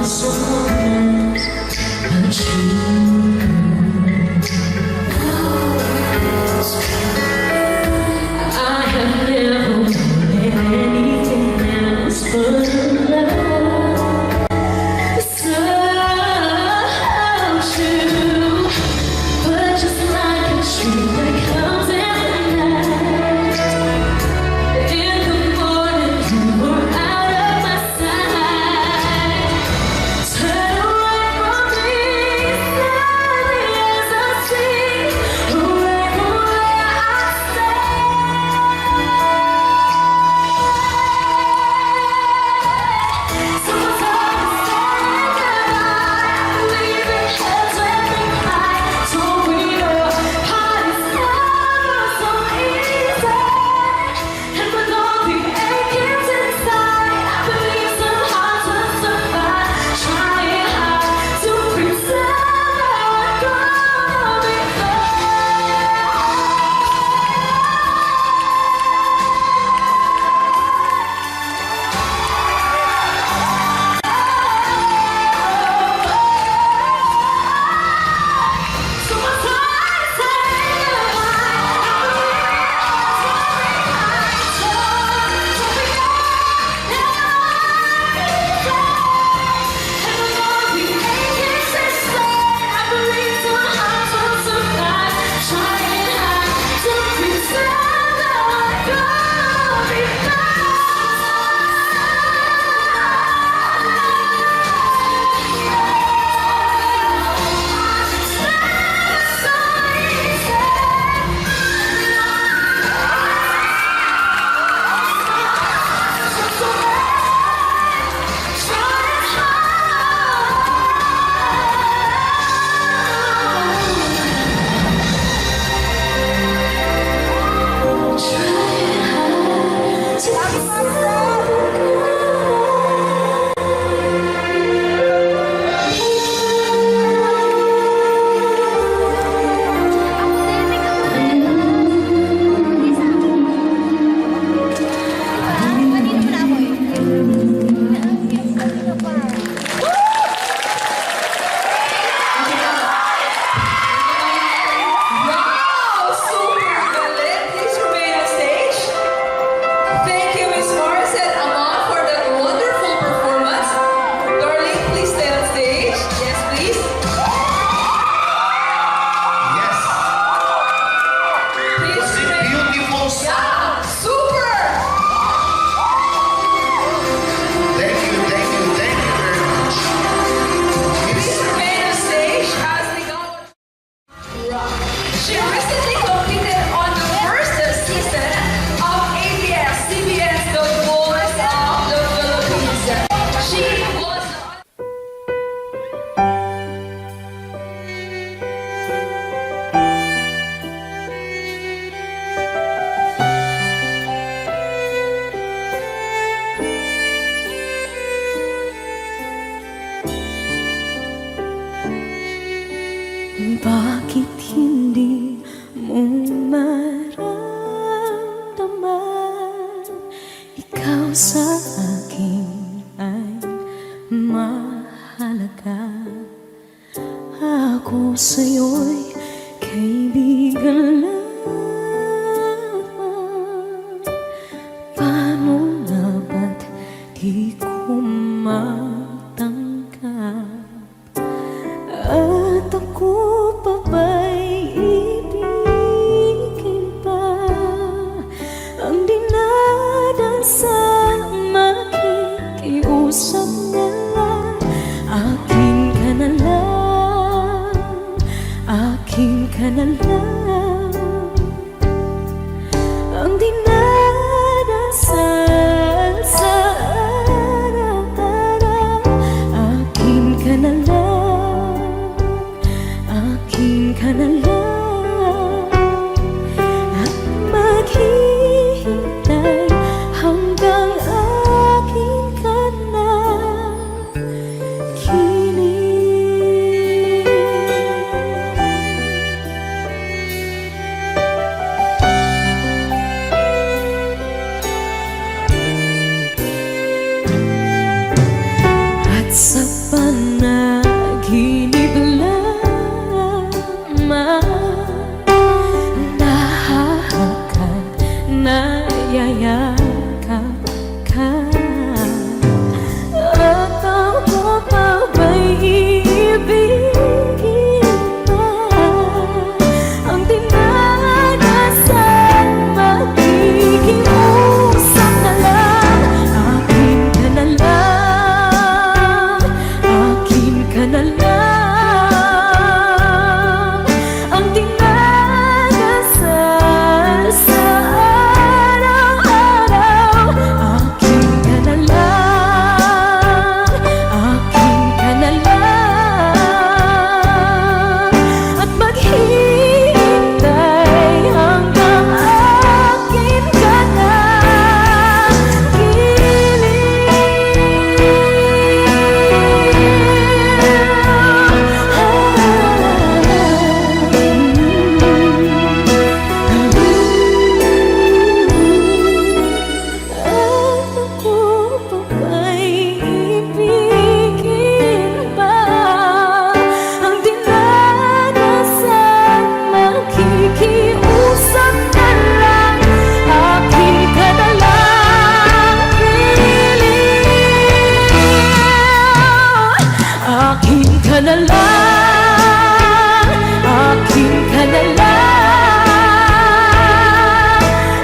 someone else but you. I have never wanted anything else but love. So true, but just like a tree that comes in the night, in the morning you were out of my sight. Turn away from me, sadly as I see, away from where I stay. Sometimes I say goodbye, I believe in heads when we cry. So we know heart is never so easy. And with all the achings inside, I believe some hearts will survive. Trying hard to pretend we're gonna be Bakit hindi mo maramdaman? Ikaw sa akin ay mahalaga. Ako sa'yo'y kaibigan lamang. Paano nga ba't di ko matanggap? At ako pa ba'y ibigin pa? Ang dinadansang makikiusap na lang. Akin ka na lang, akin ka na lang. Ang dinadasal sa araw-araw. Akin ka na lang, akin ka na lang. At maghihintay hanggang akin ka na kilig. ka na lang, akin ka na lang,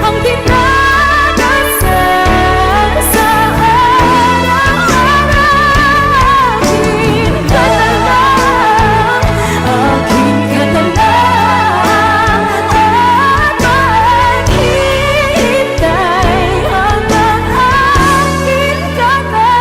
ang dinadasal sa araw-araw. Akin ka na lang, akin ka na lang, at maghihintay hanggang akin ka na.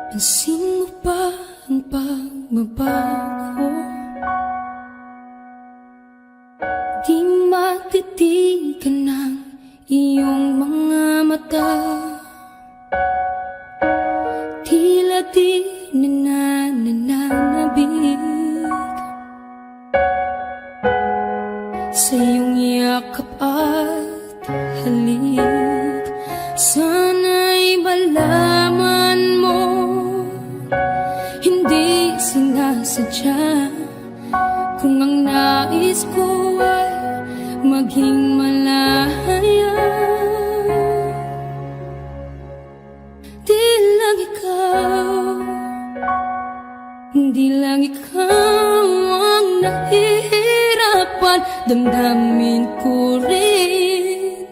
Pansin mo ba ang pagbabago? Di matitigan ng iyong mga mata. Tila di nananabig sa iyong yakap at halik. Sana'y malaman mo, hindi sinasadya, kung ang nais ko ay maging malaya. Di lang ikaw, di lang ikaw ang nahihirapan. Damdamin ko rin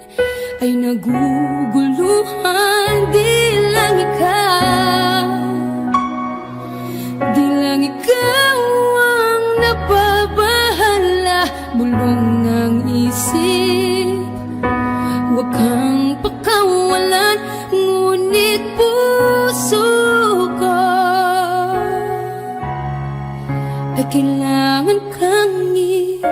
ay naguguluhan. Di lang ikaw, di lang ikaw ang napabahala. Bulong ng isip, huwag kang pakawalan, ngunit puso ko ay kailangan kang iwan.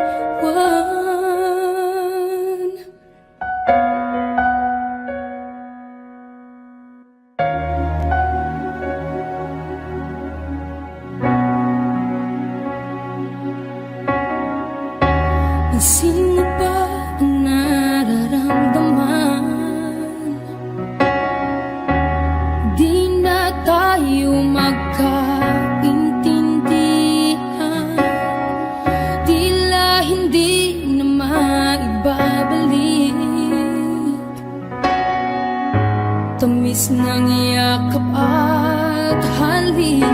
Pansin mo ba ang nararamdaman? Di na tayo magkaintindihan, tila hindi na maibabalik. Tamis ng yakap at halik,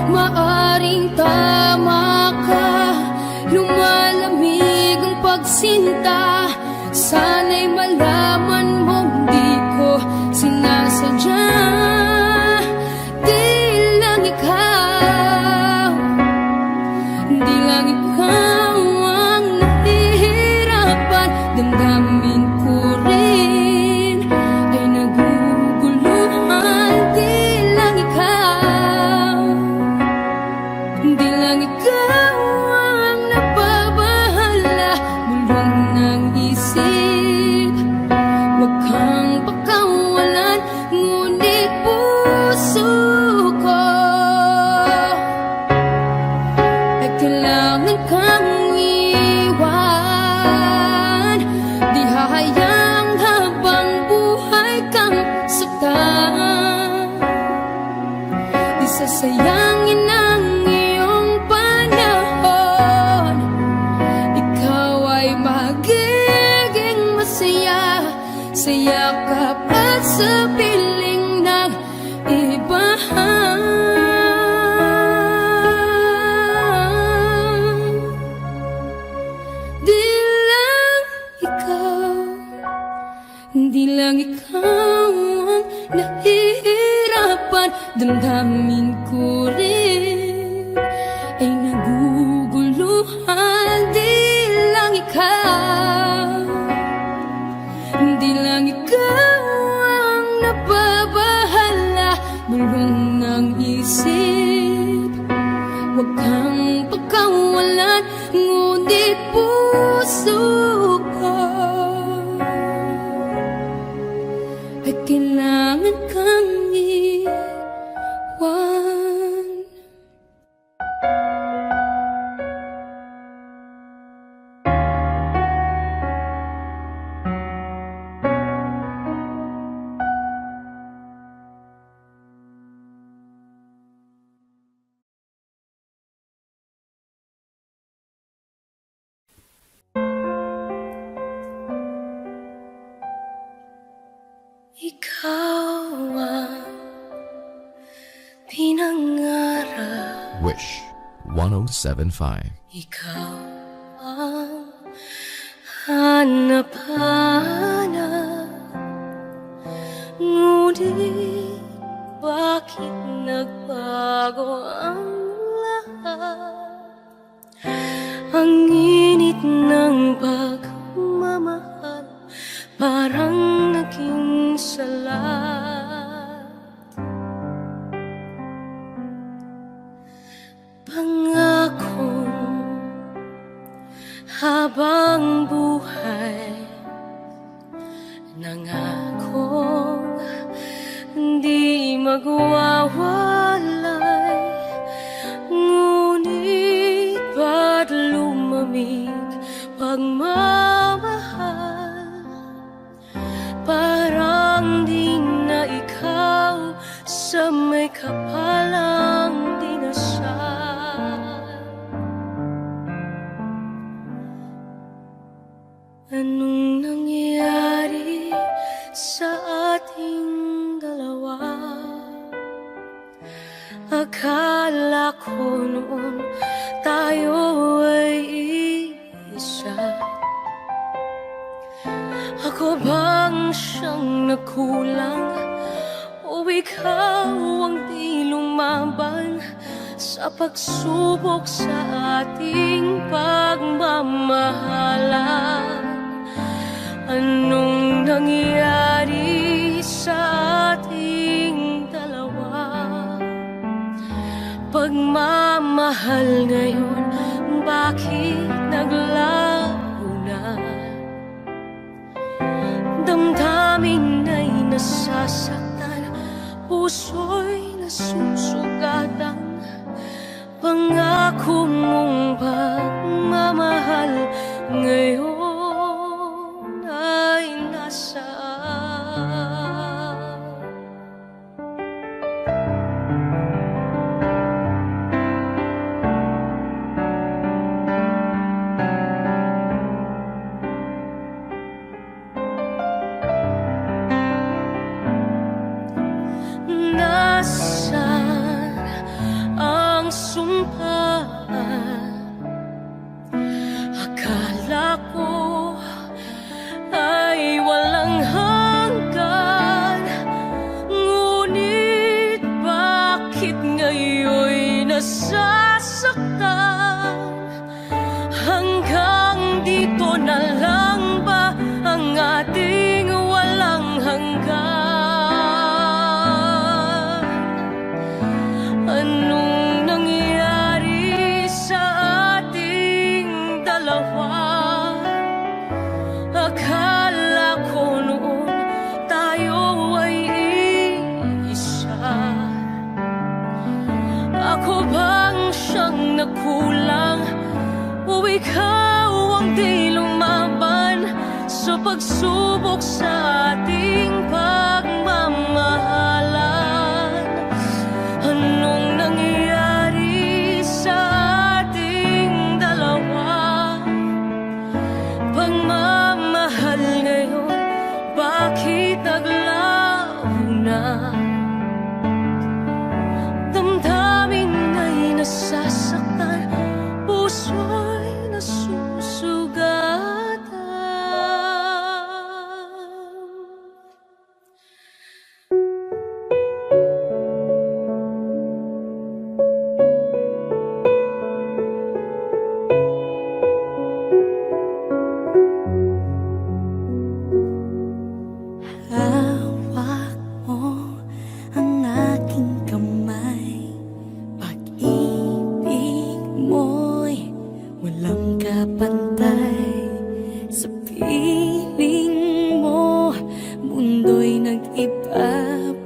maaring tama ka. Lumalamig ang pagsinta, sana'y malaman mong di ko sinasadya. Di lang ikaw, di lang ikaw ang nahihirapan. Damdamin ko rin ay naguguluhan. Di lang ikaw, di lang ikaw ang napabahala. Bulong ng isip, huwag kang pakawalan, ngunit puso ko ay kailangan kang iwan. Di hahayang habang buhay kang saktan, di sasayangin ang iyong panahon. Ikaw ay magiging masaya sa yakap at sa piling ng iba. Di lang ikaw, di lang ikaw ang nahihirapan. Damdamin ko rin ay naguguluhan. Di lang ikaw, di lang ikaw ang bahala, marunong ng isip. Huwag kang pagkawalan, ngunit puso ko ay kailangan kang iwan. Ikaw ang pinangarap, Wish 1075. ikaw ang hanap-hanap. Ngunit bakit nagbago ang lahat? Ang init ng pagmamahal parang naging salat. Pangakong habang buhay, nangakong di magwawalay. Ngunit ba't lumamig pagmamahal? Parang di na ikaw sa may kapalang dinasal. Anong nangyari sa ating dalawa? Akala ko noon tayo ay isa. Ako bang siyang nakulang, o ikaw ang di lumaban sa pagsubok sa ating pagmamahalan? Anong nangyari sa ating dalawa? Pagmamahal ngayon, bakit naglaho na? Damdamin ay nasasaktan, puso'y nasusugatan. Pangako mong pagmamahal ngayon ay nasaan? Nasaan ang sumpa? Akala ko ay walang hanggan, ngunit bakit ngayon'y nasasaktan? Hanggang dito na lang ba ang ating walang hanggan? Anong nangyari sa ating dalawa? Akala ko noon tayo ay isa. Ako bang siyang nakulang, o ikaw ang di lumaban sa pagsubok sa ating pagmamahalan? Anong nangyari sa ating dalawa? Pagmamahal ngayon, bakit naglaho na? Damdamin ay nasasaktan, puso'y nasusugatan. iba,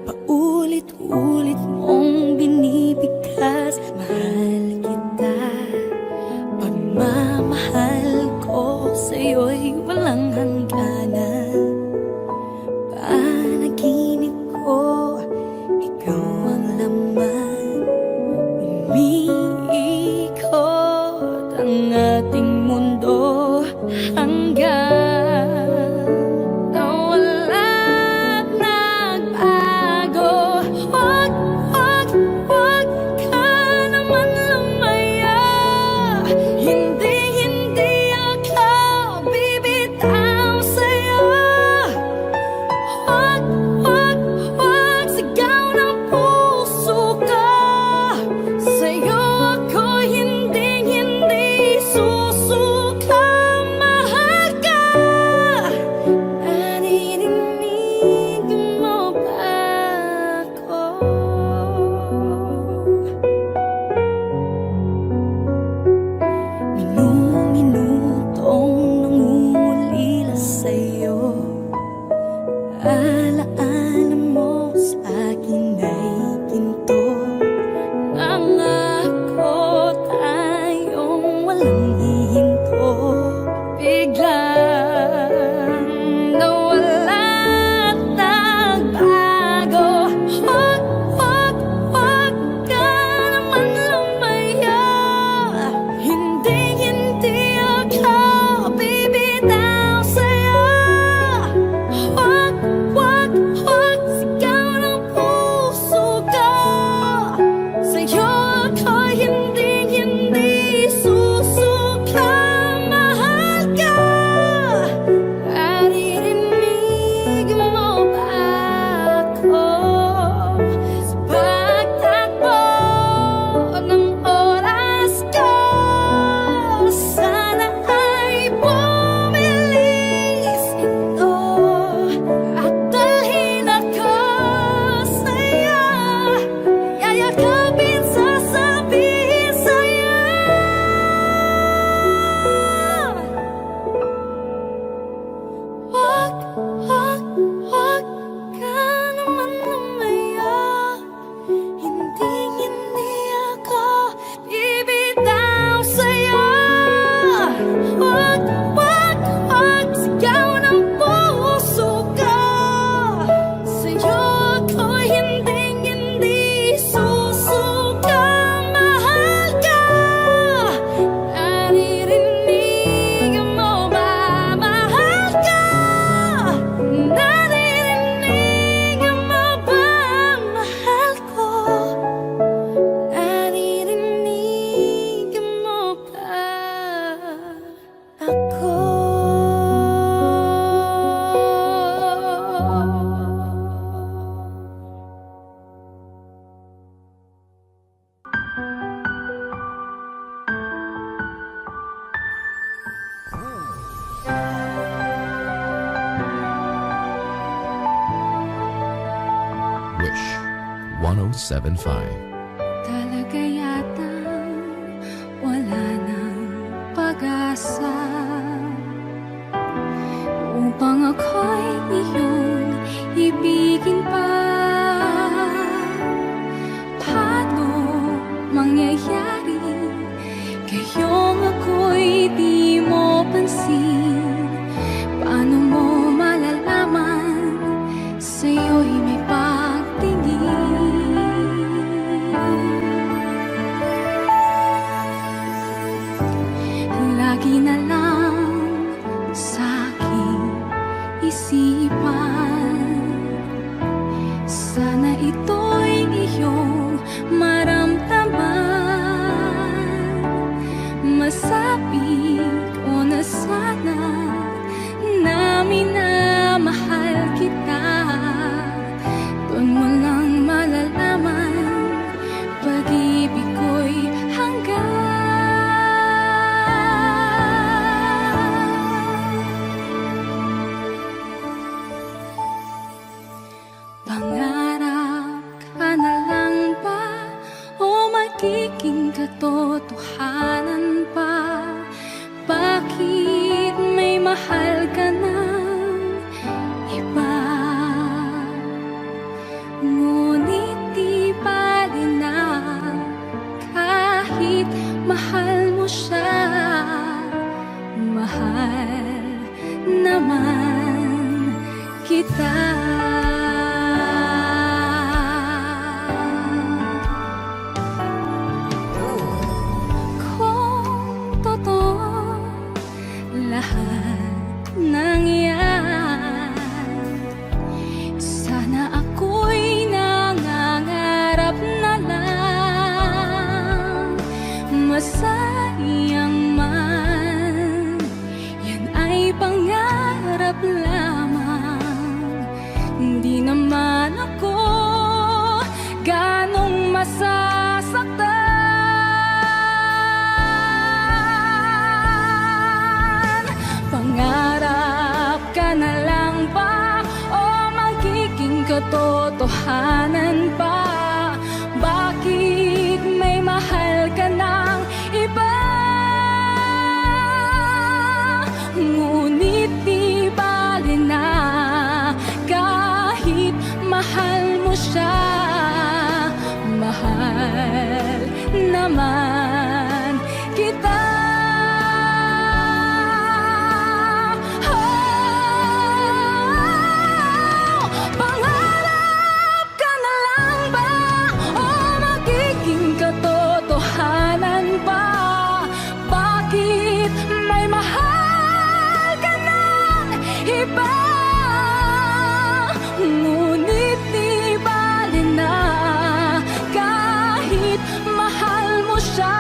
paulit-ulit mong binibigkas. Mahal kita, pagmamahal ko sa'yo'y walang hangganan. Panaginip ko, ikaw ang laman. Umiikot ang ating mundo hanggang nawala't nagbago. Wag ka naman lumaya. Hindi ako bibitaw sa'yo. Wag sigaw ng puso ko. Sa'yo ako hindi susuka. Mahal ka. Naririnig mo ba ako? Minutong nangungulila sa'yo. Alaala mo sa akin ay ginto. Nangako tayong walang hihinto. Biglang nawala't nagbago. Wag ka naman lumaya. Hindi ako bibitaw sa'yo. Wag sigaw ng puso ko. Sa'yo ako hindi susuka. Mahal ka. Naririnig mo ba ako? Sa pagtakbo ng oras ko, sana ay bumilis ito at dalhin ako sa'yo. Yayakapin, sasabihin sa'yo. Wag ka naman lumaya. Hindi ako bibitaw sa'yo. Wag sigaw ng puso ko. Sa'yo ako hindi susuka. Mahal ka. Naririnig mo ba? Mahal ka. Naririnig mo ba? Mahal ko. Naririnig mo ba ako? Wish 1075. Talaga yatang wala nang pag-asa upang ako'y iyong ibigin pa. Paano mangyayari kayong ako'y di mo pansin? Paano mo malalaman sa'yo'y may pagtingin? Lagi na lang sa'king isipan, sana ito'y iyong maramdaman. Masabi ko na sana na minamahal kita. Doon mo lang malalaman pag-ibig ko'y hanggang. Pangarap ka na lang ba o magiging katotohanan pa? Bakit may mahal ka ng iba? Ngunit di bali na kahit mahal mo siya, mahal naman kita. Kung totoo lahat ng yan, sana ako'y nangangarap na lang. Masayang man, yan ay pangarap lamang. Di naman ako ganong masasaktan. Pangarap ka na lang ba o magiging katotohanan pa? Bakit may mahal ka ng iba? Ngunit di bali na kahit mahal mo siya, mahal naman kita. Pangarap ka na lang ba o magiging katotohanan pa? Bakit may mahal ka ng iba? Ngunit di bali na kahit mahal mo siya,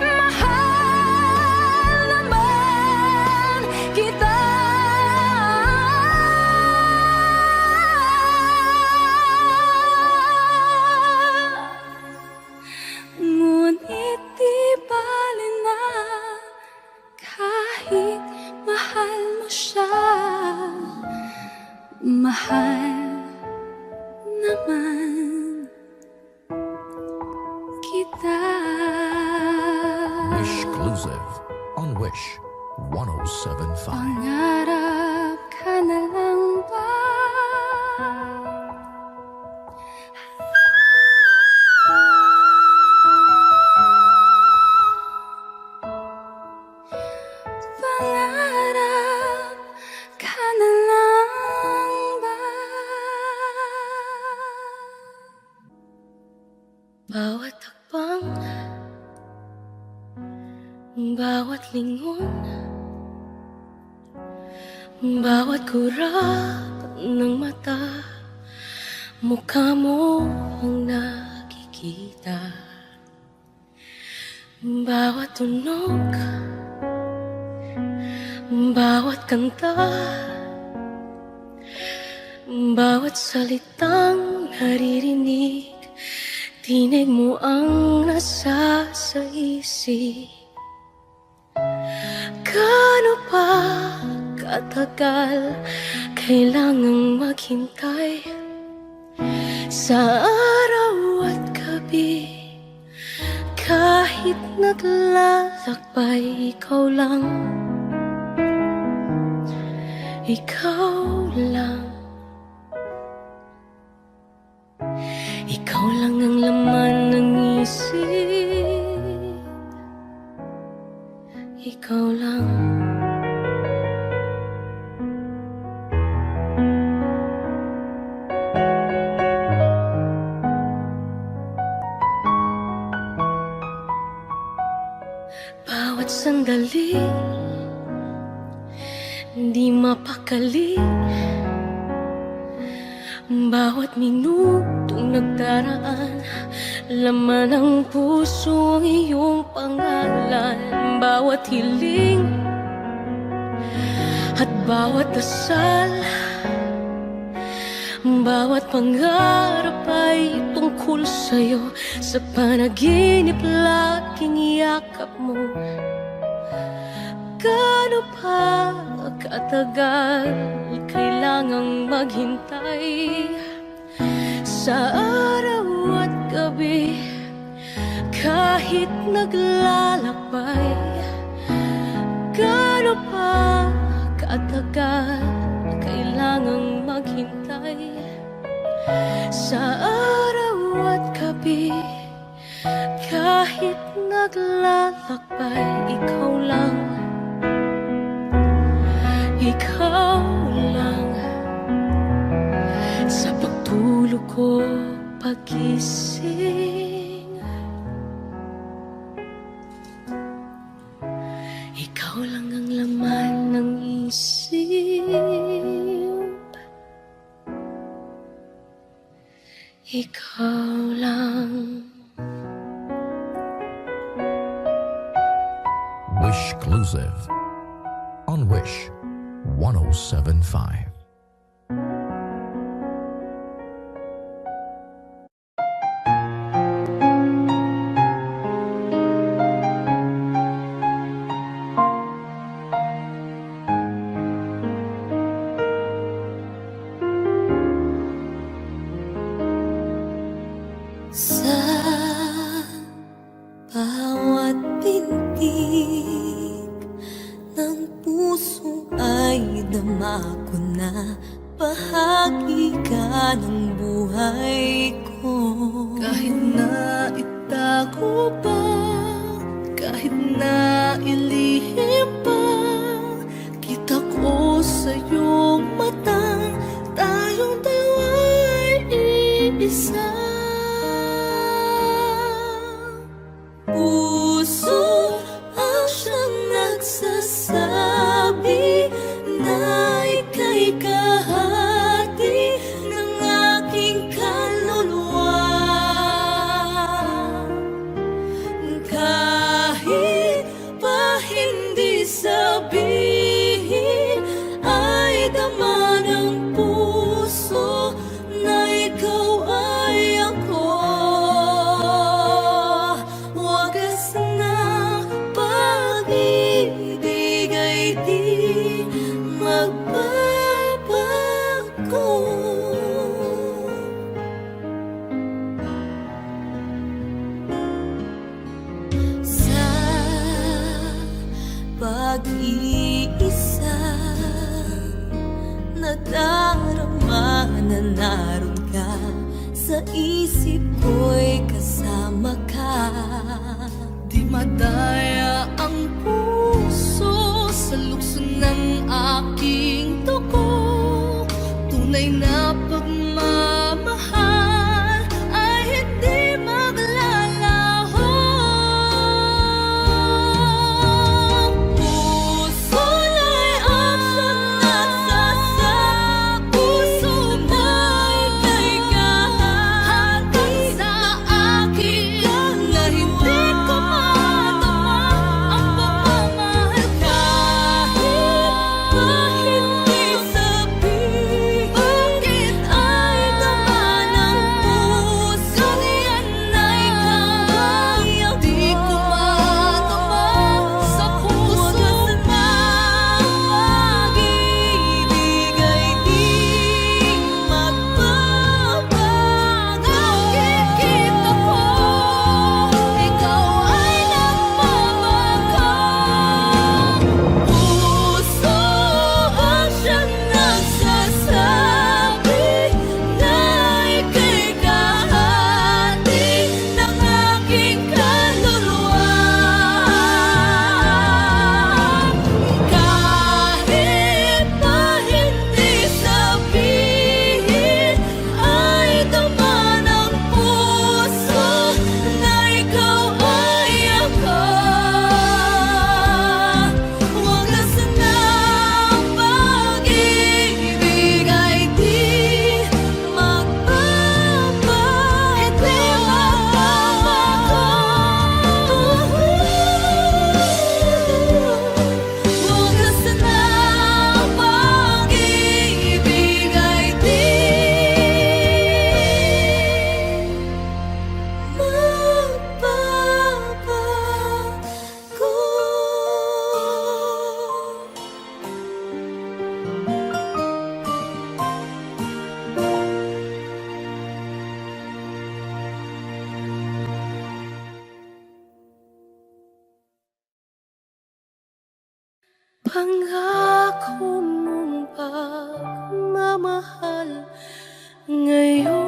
mahal naman kita. Ngunit di bali na kahit mahal mo siya, mahal naman kita. Wishclusive on Wish 107.5. Pangarap ka na lang ba? Pangarap ka na lang ba? Bawat hakbang, bawat lingon, bawat kurap ng mata, mukha mo ang nakikita. Bawat tunog, bawat kanta, bawat salitang naririnig, tinig mo ang nasa sa isip. Gaano pa katagal kailangang maghintay sa araw at gabi? Kahit naglalakbay, ikaw lang, ikaw lang. Ikaw lang ang laman ng isip, ikaw lang. Bawat sandali, di mapakali. Bawat minutong nagdaraan, laman ng puso ang iyong pangalan. Bawat hiling at bawat dasal, bawat pangarap ay tungkol sa'yo. Sa panaginip laging yakap mo. Gaano pa katagal kailangang maghintay sa araw at gabi? Kahit naglalakbay, gaano pa katagal kailangang maghintay sa araw at gabi. Kahit naglalakbay, ikaw lang, ikaw lang. Sa pagtulog ko, pagising, ikaw lang ang laman ng isip. Ikaw lang. Wish Exclusive on Wish 1075. Sa bawat pintig ng puso ay dama ko na bahagi ka ng buhay ko. Kahit na itago pa, kahit na ilihim pa, kita ko sa iyong mata, tayong dalawa'y iisa. Puso ang siyang nagsasabi na ika'y kahati ng aking kaluluwa. Kahit pa hindi sabihin, ay dama ng puso na ikaw ay ako. Pag-iisa, nadarama na naroon ka, sa isip ko'y kasama ka. Di madaya ang puso sa lukso ng aking dugo. Tunay na pagmamahal ay hindi maglalaho. Pangako mong pagmamahal ngayon.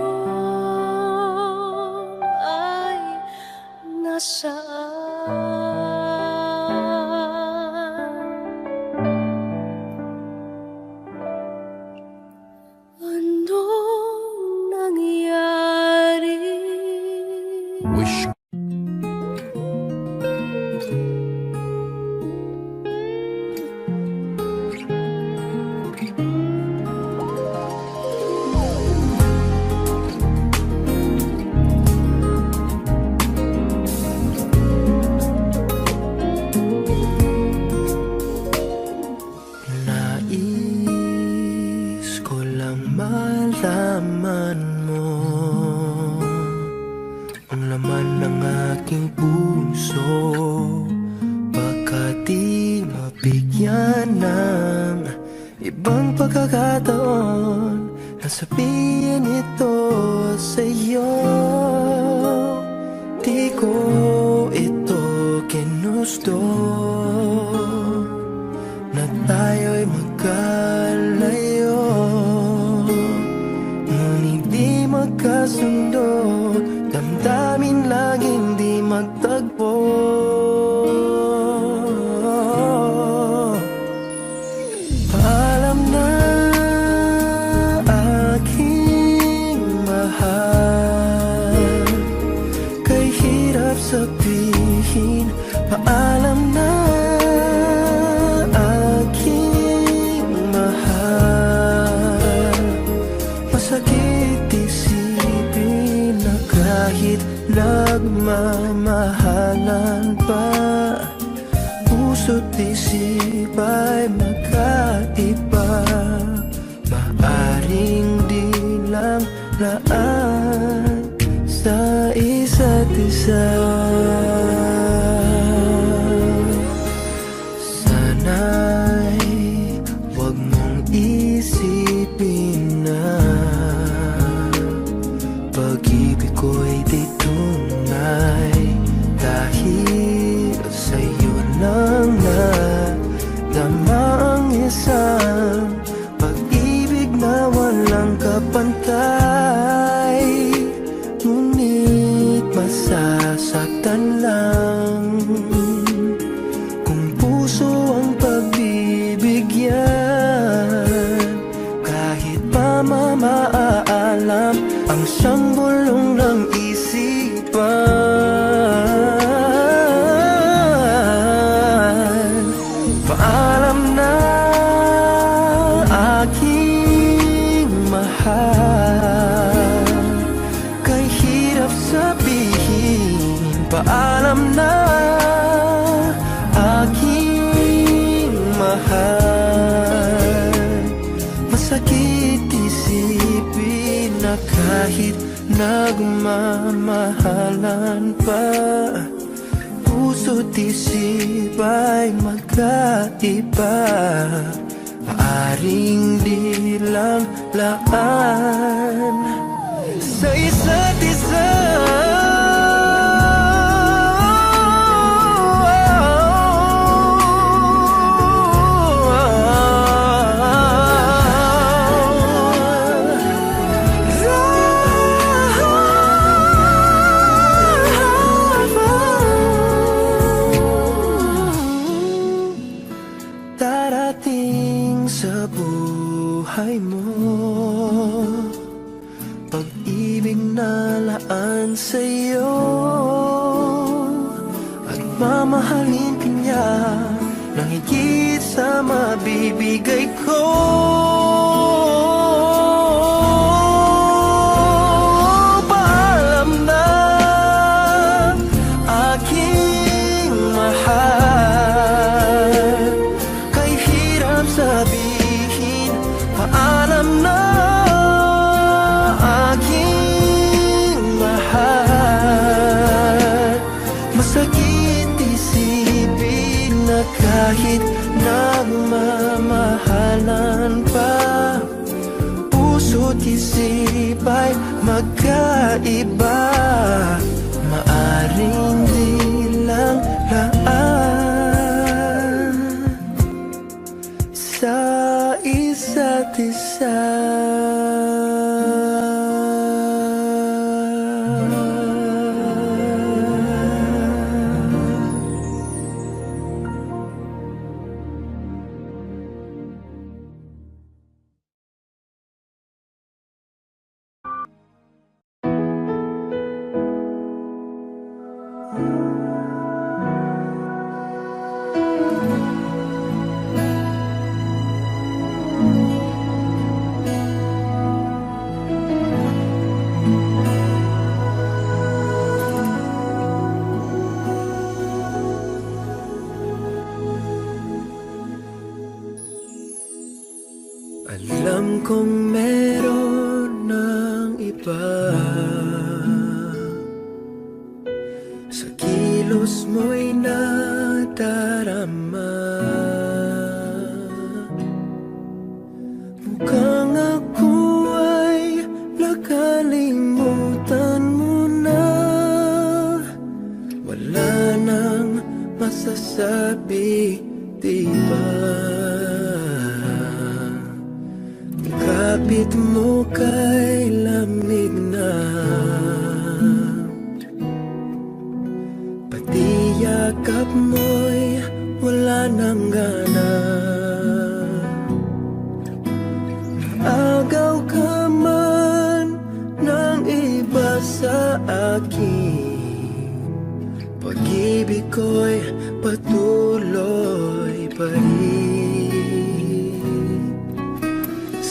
Wish Nais ko lang malaman mo ang laman ng aking puso. Baka di mabigyan ng ibang pagkakataon na sabihin ito sa'yo. Di ko ito ginusto na tayo'y magkalayo, ngunit di magkasundo, damdamin laging di magtagpo. Paalam na aking mahal, kay hirap sabihin. Paalam na aking mahal, masakit isipin na kahit nagmamahalan pa, puso't isip ay magkaiba. Maaring di lang laan sa isa't isa. Sana'y huwag mong isipin na pag-ibig ko'y di tunay, dahil sa'yo lang nadama ang isang pag-ibig na walang kapantay. Ngunit masasaktan lang kung puso ang pagbibigyan, kahit pa mamaalam ang siyang bulong ng isipan. Paalam na aking mahal, kay hirap sabihin. Paalam na aking mahal, masakit isipin na kahit nagmamahalan pa, puso't isip ay magkaiba. Maaring di lang laan sa isa't isa. Darating sa buhay mo pag-ibig na laan sa'yo, at mamahalin ka niya nang higit sa mabibigay ko. Paalam na aking mahal, kay hirap sabihin. Paalam na aking mahal, masakit isipin na kahit nagmamahalan pa, puso't isip ay magkaiba. Maaring di lang laan sa isa't isa. kong meron ng iba. Sa kilos mo'y nadarama. Mukhang ako ay nakalimutan mo na. Wala nang masasabi, diba? Kapit mo kay lamig na, pati yakap mo'y wala nang gana. Agaw ka man ng iba sa akin, pag-ibig ko'y patuloy pa rin.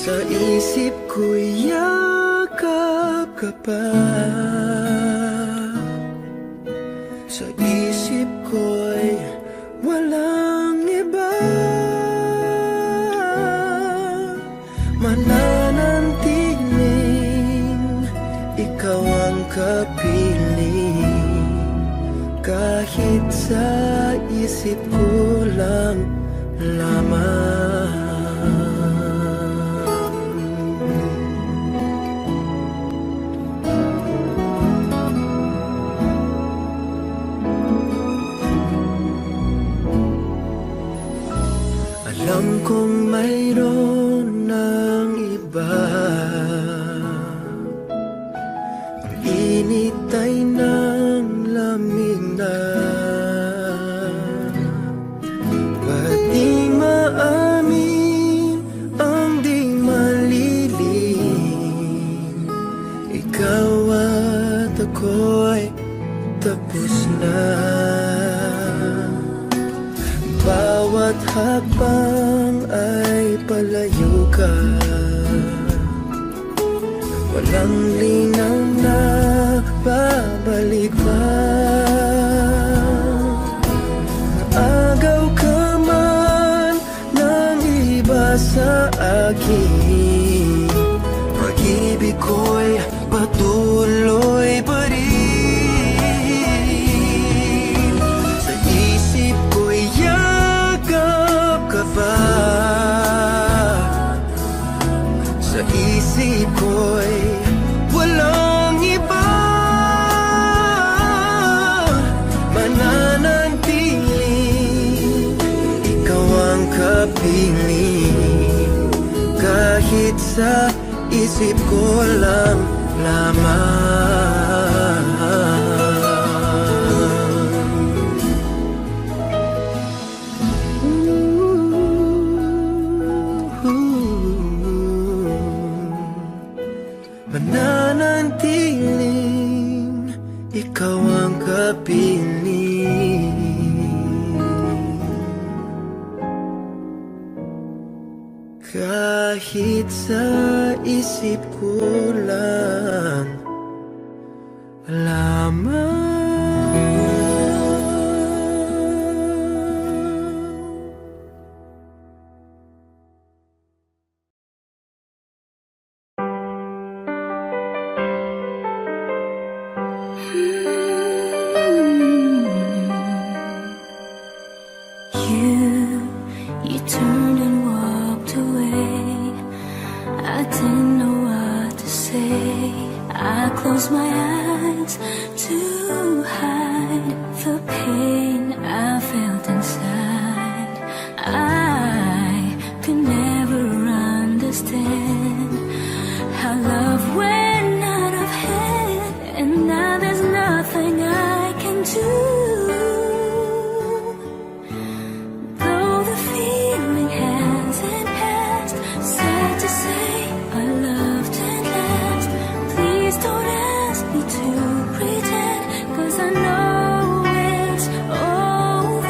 Sa isip ko'y yakap ka pa. Sa isip ko'y walang iba. Mananantiling ikaw ang kapiling, kahit sa isip ko lang lamang. Alam kong mayroon ng iba, ang init ay ng lamig na. Ba't di maamin ang di malilim? Ikaw at ako'y tapos na. Bawat hakbang ay palayo ka, walang linaw na babalik pa. Agaw ka man ng iba sa akin, pag-ibig ko'y patuloy pa rin. Sa isip ko'y sa isip ko'y walang iba. Mananantiling ikaw ang kapiling, kahit sa isip ko lang lamang. Mananantiling ikaw ang kapiling, kahit sa isip ko lang lamang. You turned and walked away. I didn't know what to say. I closed my eyes to hide the pain I felt inside. I could never understand how love went out of hand, and now there's nothing I can do. Don't ask me to pretend, 'cause I know it's over.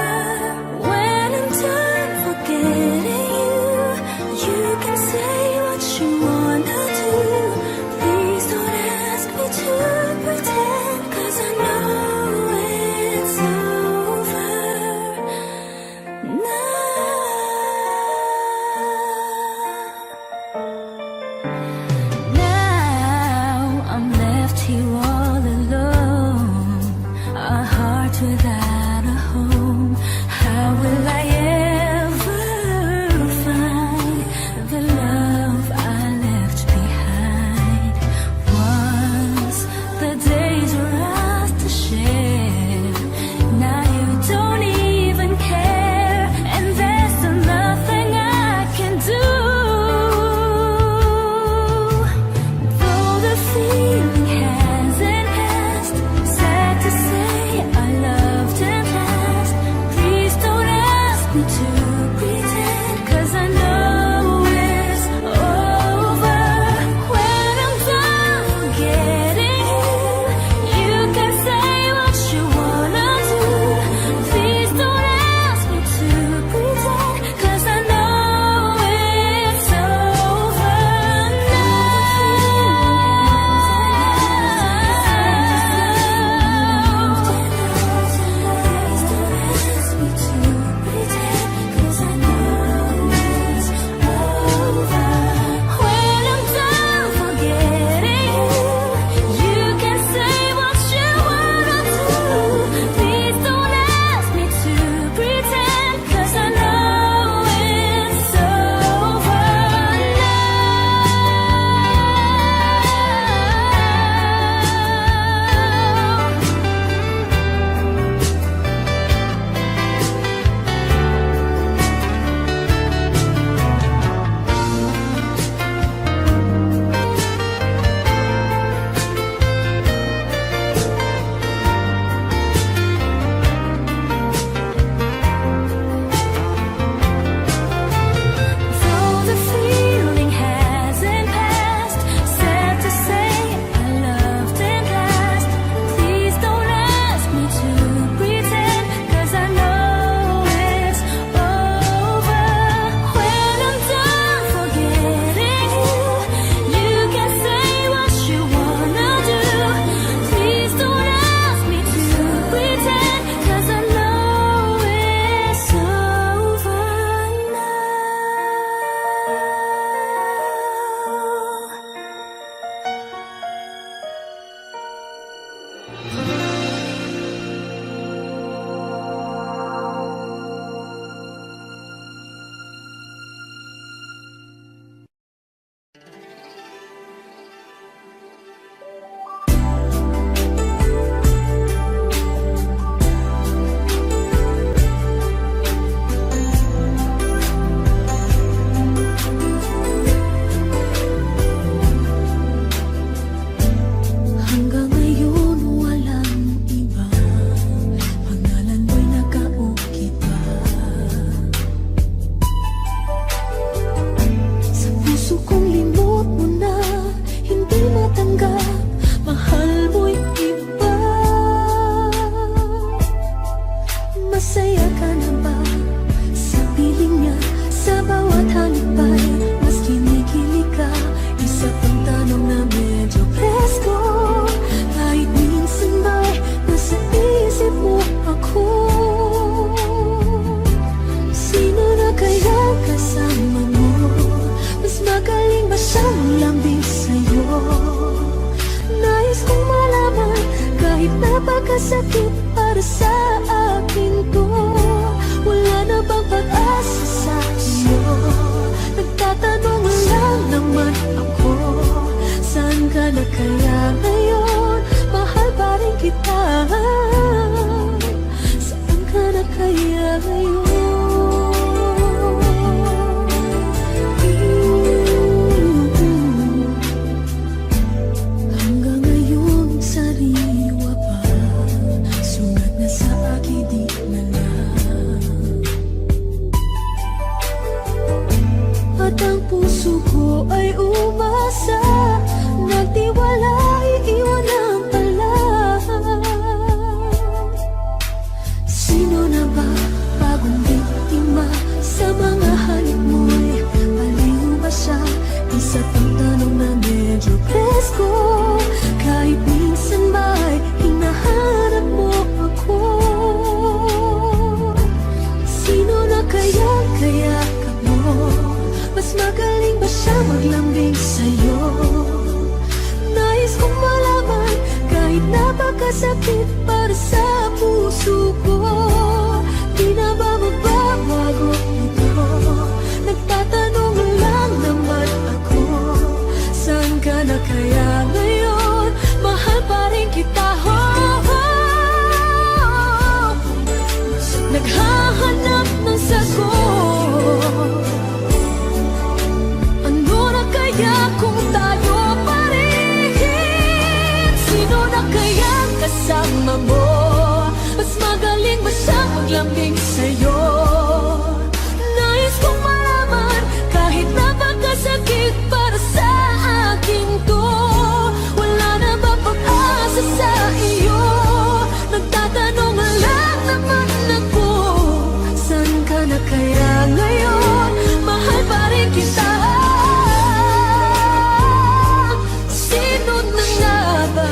napakasakit para sa akin to. Wala na bang pag-asa sa iyo? Nagtatanong lang naman ako, saan ka na kaya ngayon? Mahal pa rin kita, saan ka na kaya ngayon? Hanggang ngayon sariwa pa, sugat na sa akin di na lang. At ang puso ko ay umasa, nagtiwala, iiwan ang pala. Sino na ba bagong biktima sa mga halik mo'y baliw ba siya? Isa pang tanong na medyo presko, kahit minsan ba'y hinahanap mo ako? Sino na kaya ka mo? Mas magaling ba siya maglambing sa'yo? Nais kong malaman, kahit napakasakit para sa puso ko, di na ba magbabago ito? Nagtatanong lang naman ako, saan ka na kaya ngayon? Mahal pa rin kita, naghahanap ng sagot. Ano na kaya kung tayo pa rin? Sino na kaya kasama mo? Mas magaling ba siyang maglambing sa'yo? Nais kong malaman, kahit napakasakit para sa akin to. Wala na ba pag-asa sa iyo? Nagtatanong lang naman ako, saan ka na kaya ngayon? Mahal pa rin kita, sino na nga ba?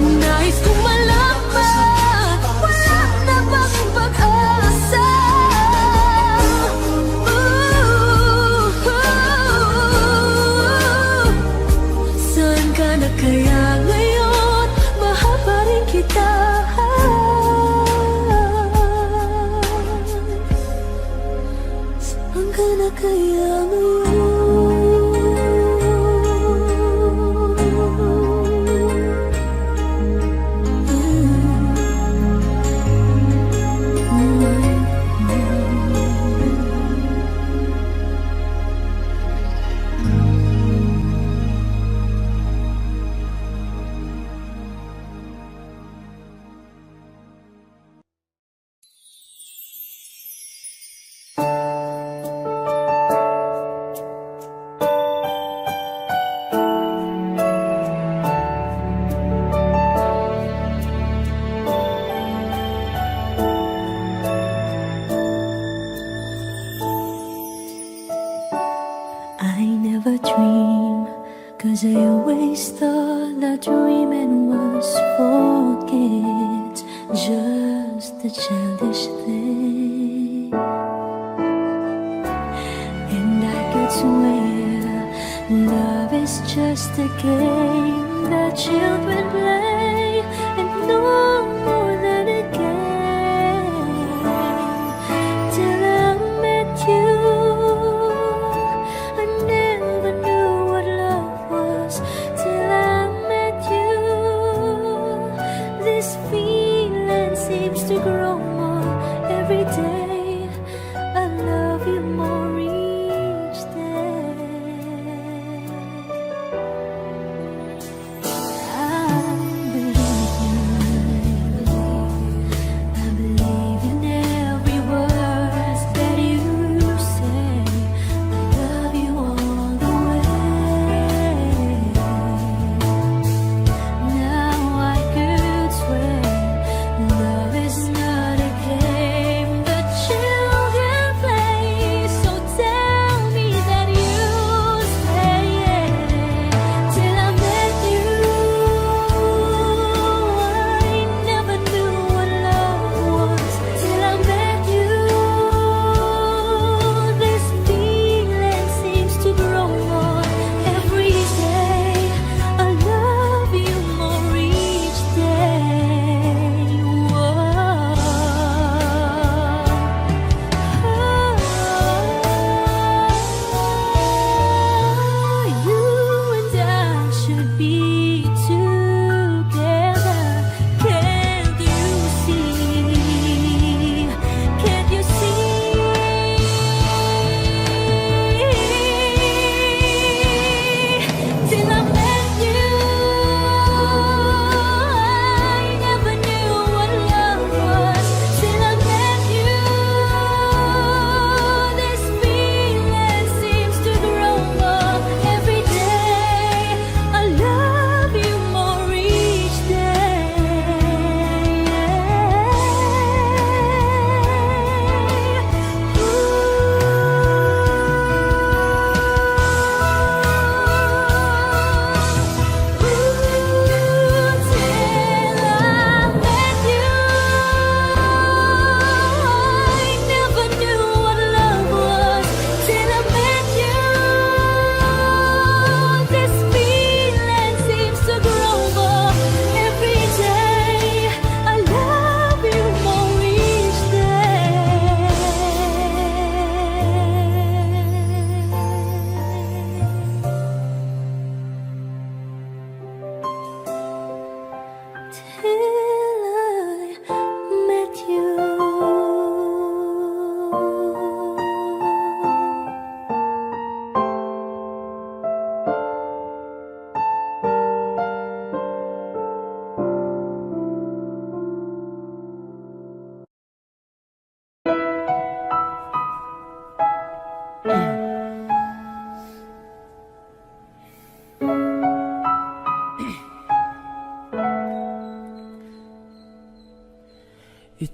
Nais kong malaman, wala na bang pag-asa? Saan ka na kaya ngayon? Mahal pa rin kita, saan ka na kaya I never dream, 'cause I always thought that dreaming was forget, just a childish thing. And I could swear love is just a game that children play, and no more than a game. Till I met you, I never knew what love was. Till I met you, this feeling seems to grow more every day. I love you more each day. I'm beginning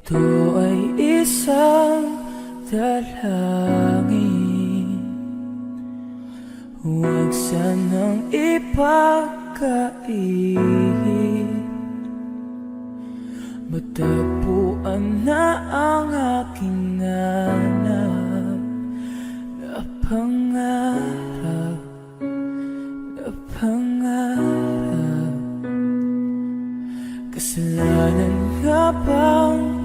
Ito ay isang dalangin, huwag sanang ipagkait. Matagpuan na ang aking hanap na pangarap, na pangarap. Kasalanan nga bang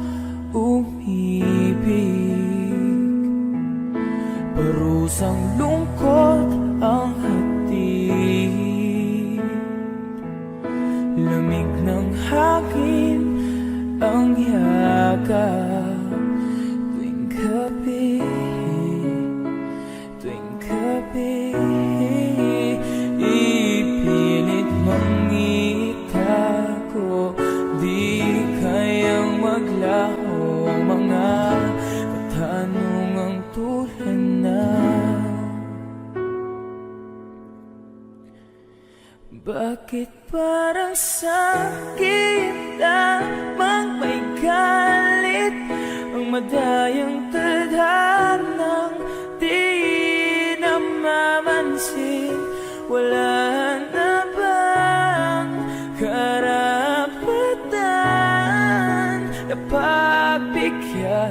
umibig? Parusang lungkot ang hatid, lamig ng hangin ang yakap tuwing gabi, tuwing gabi. Ipilit mangitago, di kayang maglaho ang mga katanungang tulad na bakit parang sakit lamang may galit ang madayang tadhanang di namamansin? Wala na bang karapatan na pagbigyan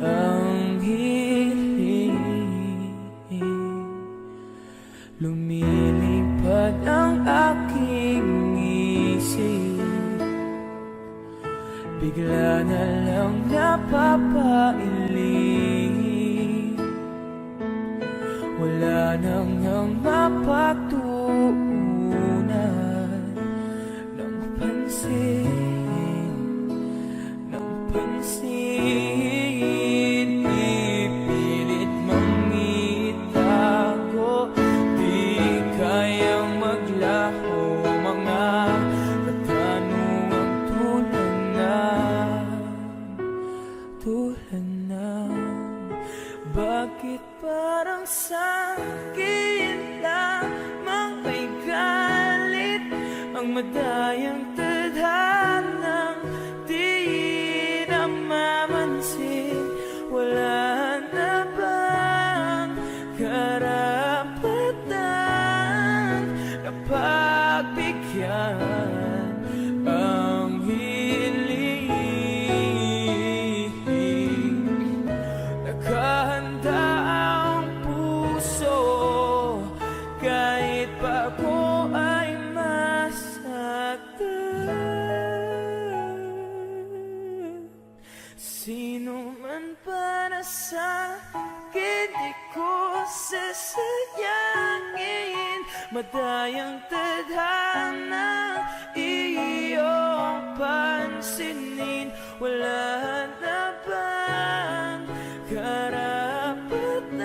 ang hiling? Lumilipad ang aking isip, bigla na lang napapailing. Wala nang mapatuunan ng pansin, ng pansin. Ipilit mangitago, di kayang maglaho mga katanungang tulad na bakit parang sakit lamang may galit ang madayang tadhanang di namamansin? Wala na bang karapatan na pagbigyan ang hiling? Nakahanda ang puso kahit pa ako ay masaktan. Sino man para sa akin di ko sasayangin, madayang tadhana iyong pansinin. Wala na bang karapatan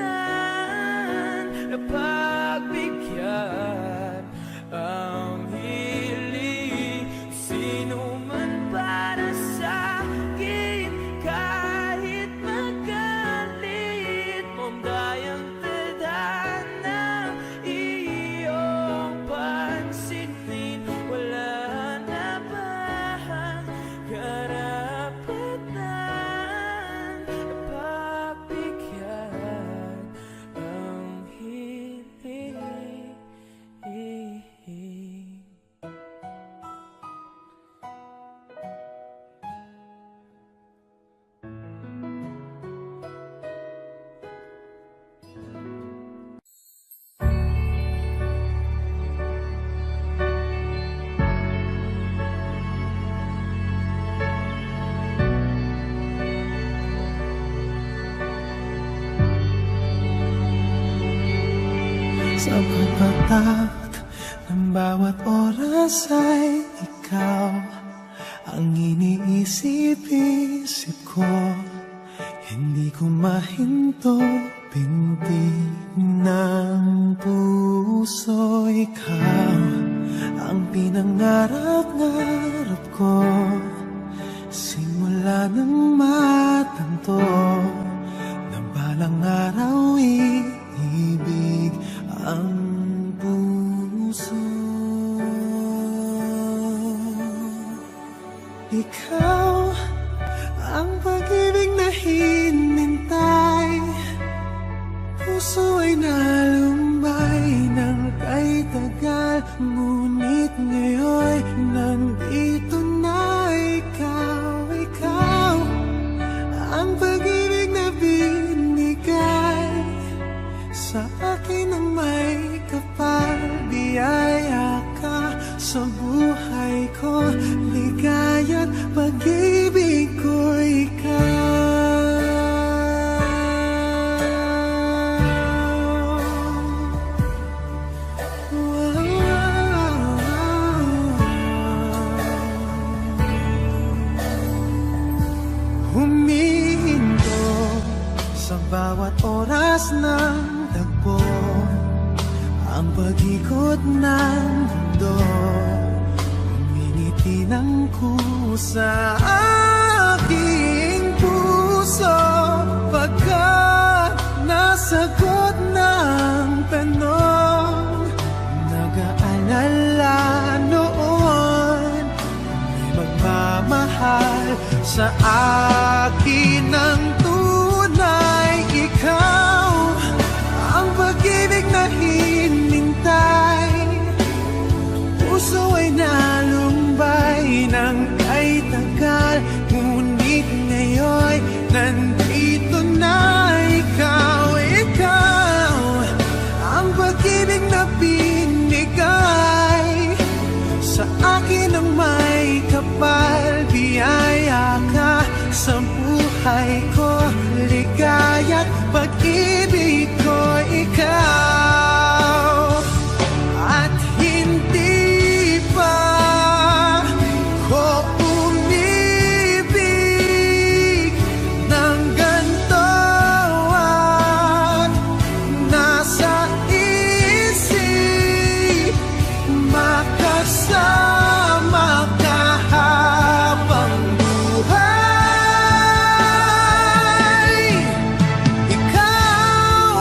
na pagbigyan ang hiling? Sino man para sa akin kahit magalit, mondayang tadhana iyong pansinin. Wala na bang karapatan na pagbigyan ang hiling? Sa pagpatak ng bawat oras ay ikaw ang iniisip-isip ko. Hindi ko mahinto binti ng puso. Ikaw ang pinangarap-ngarap ko simula nang matanto na balang araw iibig ang puso. Ikaw ang pag-ibig na hinintay. Puso ay nalumbay ng kay tagal, ngunit ngayon nandito na ikaw, ikaw. Ang pag-ibig na binigay sa akin ang may kapal, biyaya ka sa buhay ko, ligaya't pag-ibig ko ikaw. Humihinto sa bawat oras ng tagpo, ang pag-ikot ng mundo, humingiti ng kusa aking puso. Pagkat nasagot ng tanong, nag-aalala noon, may magmamahal sa akin ng tunay. Ikaw ang pag-ibig na hinintay, puso ay nalumbay ng kay tagal, ngunit ngayon nandito na ikaw, ikaw. Ang pag-ibig na binigay sa akin ang may kapal, biyaya ka sa buhay ko, ligaya't pag-ibig ko ikaw. At hindi pa ko umibig ng ganito, at nasa isip makasama ka habang buhay. Ikaw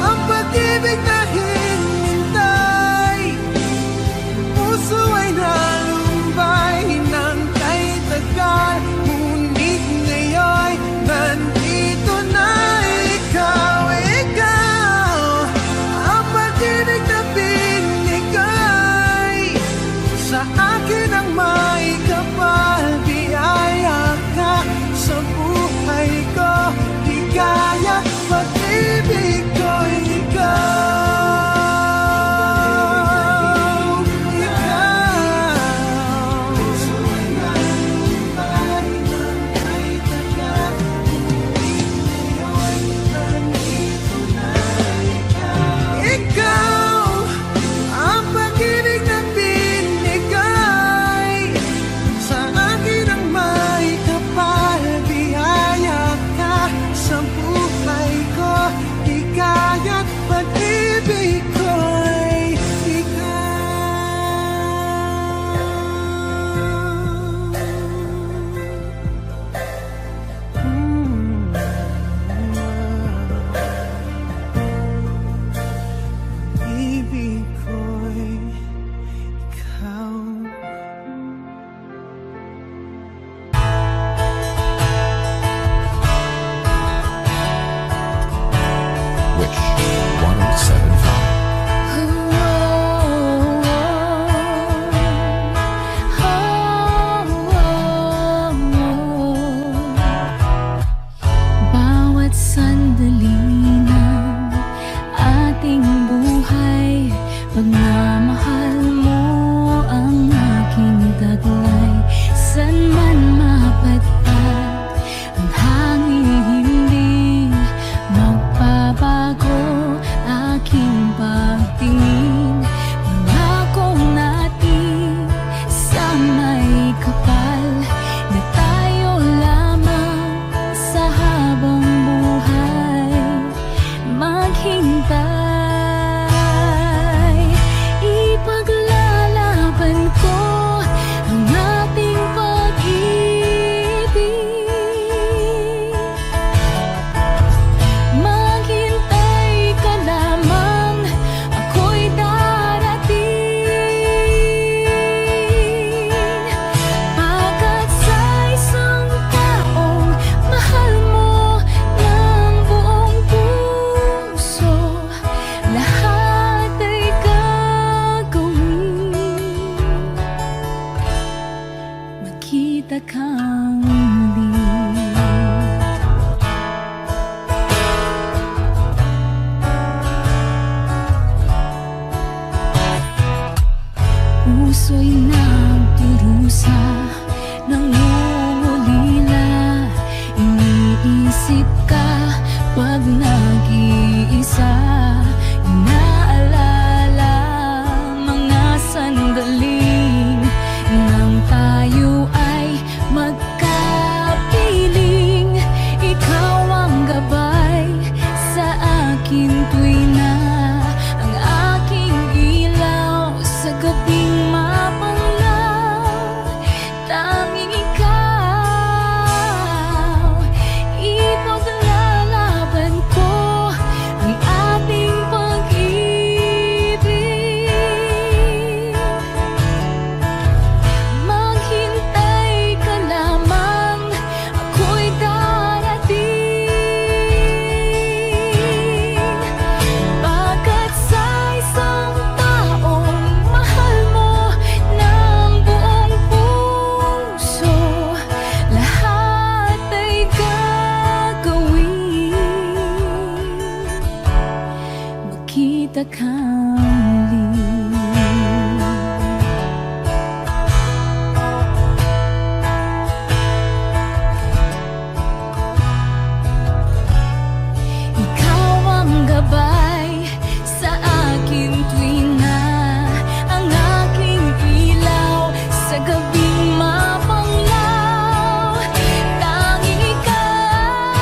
ang pag-ibig na hinintay, puso ay nalumbay ng kay tagal, ngunit ngayon nandito na ikaw, ikaw. Ang pag-ibig na binigay sa akin ang may kapal, biyaya ka sa buhay ko, ligaya pag-ibig ko ikaw, ikaw. Puso ay nalumbay ng kay tagal, ngunit ngayon nandito na ikaw, ikaw. Ang pag-ibig na binigay sa akin ang may kapal, biyaya ka sa buhay ko, ligaya't pag-ibig ko'y ikaw. Ibig ko'y ikaw. Wish 1075. Bawat sandali ng ating buhay, pagmamahal mo ang aking taglay. San man mapadpad ang hangin, hindi magbabago aking pagtingin. Pangako natin sa may kapal, na tayo lamang sa habang buhay maghintay. puso'y nagdurusa, nangungulila. Iniisip ka pag nag-iisa, inaalala mga sandaling nang tayo ay magkapiling. Ikaw ang gabay sa akin tuwi na ang aking ilaw sa gabing mapanglaw. Tanging ikaw, ipaglalaban ko ang ating pag-ibig. Maghintay ka lamang, ako'y darating. Pagkat sa isang taong mahal mo ng buong puso, lahat ay gagawin. Magkita ka muli. Ikaw ang gabay sa akin tuwi na ang aking ilaw sa gabing mapanglaw. Tanging ikaw,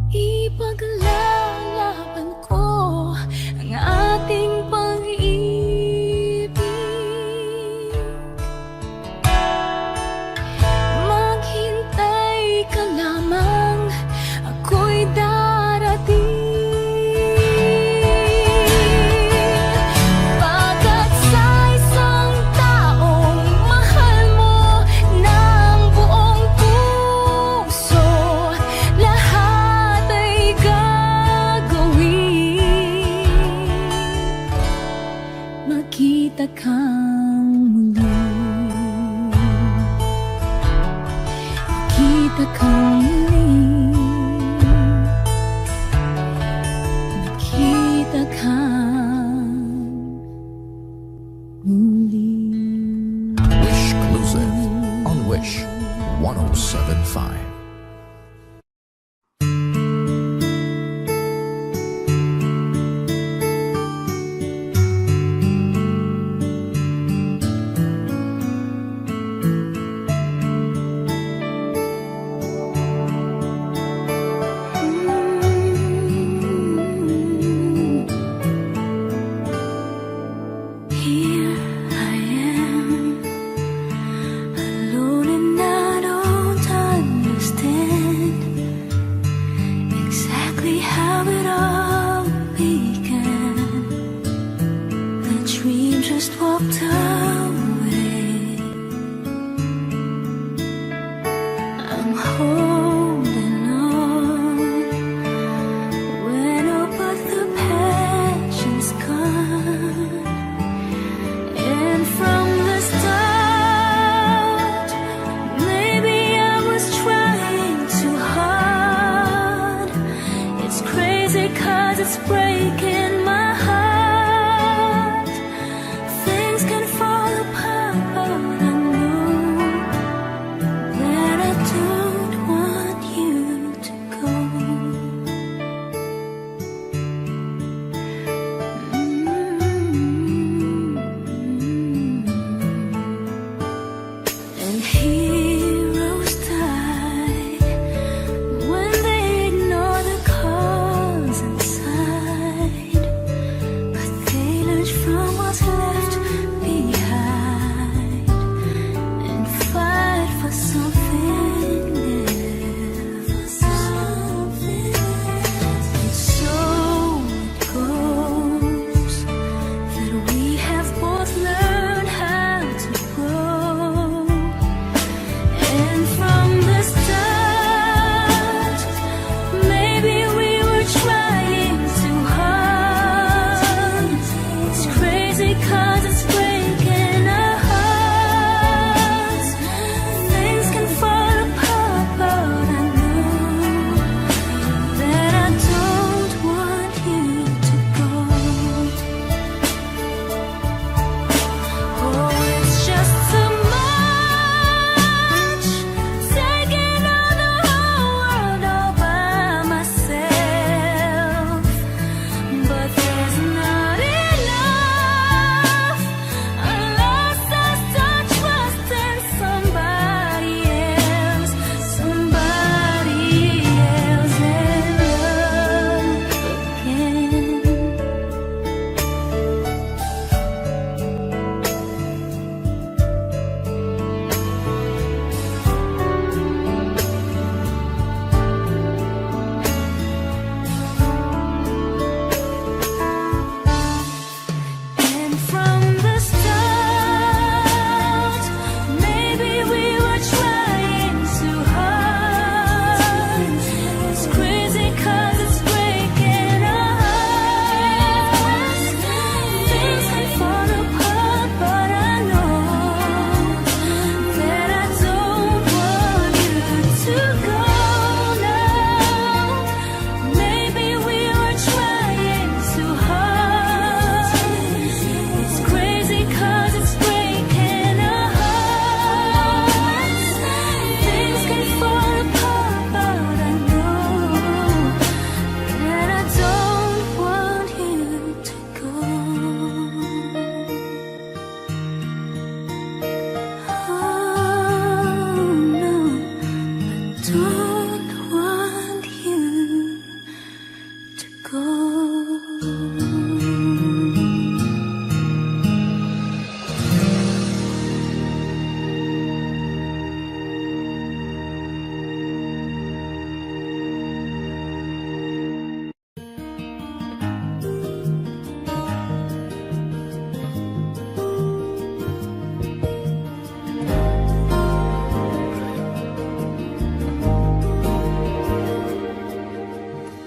ipaglalaban ko ang ating pag-ibig. Maghintay ka lamang, ako'y darating. Pagkat sa isang taong mahal mo ng buong puso, lahat ay gagawin. Magkita kang muli. Magkita kang muli. Magkita kang muli. Wish Exclusive on Wish 1075. Here I am, alone and I don't understand exactly how it all began. The dream just walked away. I'm holding on when all but the passion's gone. And from the start, maybe I was trying too hard. It's crazy 'cause